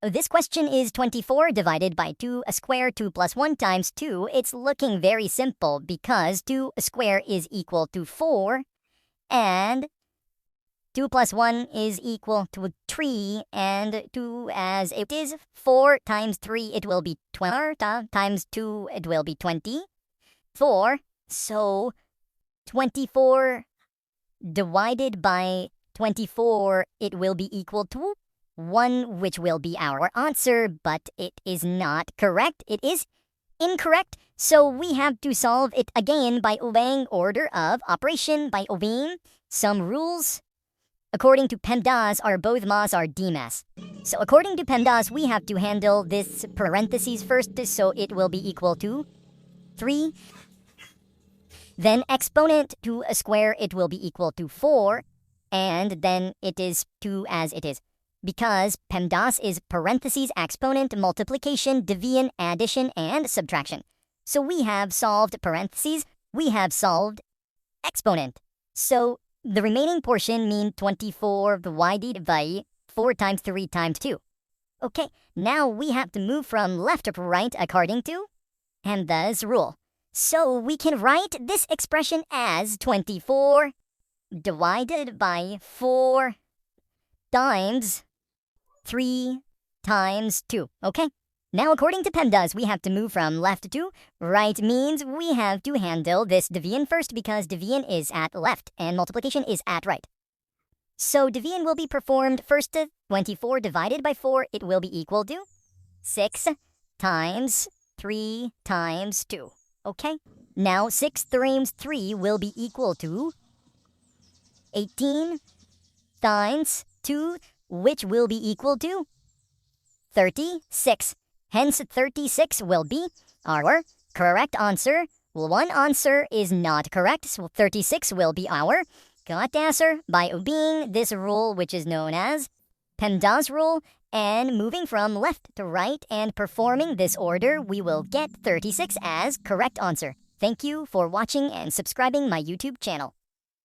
This question is 24 divided by 2 a square 2 plus 1 times 2. It's looking very simple because 2 a square is equal to 4 and 2 plus 1 is equal to 3, and 2 as it is 4 times 3 it will be 12 times 2 it will be 24. So 24 divided by 24 it will be equal to 1, which will be our answer, but it is not correct. It is incorrect. So we have to solve it again by obeying order of operation, by obeying some rules. According to Pemdas, our both mas are dmas. So according to Pemdas, we have to handle this parentheses first, so it will be equal to 3. Then exponent to a square, it will be equal to 4. And then it is 2 as it is. Because Pemdas is parentheses, exponent, multiplication, division, addition, and subtraction. So we have solved parentheses, we have solved exponent. So the remaining portion means 24 divided by 4 times 3 times 2. Okay, now we have to move from left to right according to Pemdas rule. So we can write this expression as 24 divided by 4 times 3 times 2. Okay? Now, according to Pemdas, we have to move from left to right, means we have to handle this division first because division is at left and multiplication is at right. So division will be performed first. 24 divided by 4, it will be equal to 6 times 3 times 2. Okay? Now, 6 times 3 will be equal to 18 times 2, which will be equal to 36. Hence, 36 will be our correct answer. One answer is not correct, so 36 will be our correct answer by obeying this rule, which is known as Pemdas rule, and moving from left to right and performing this order, we will get 36 as correct answer. Thank you for watching and subscribing my YouTube channel.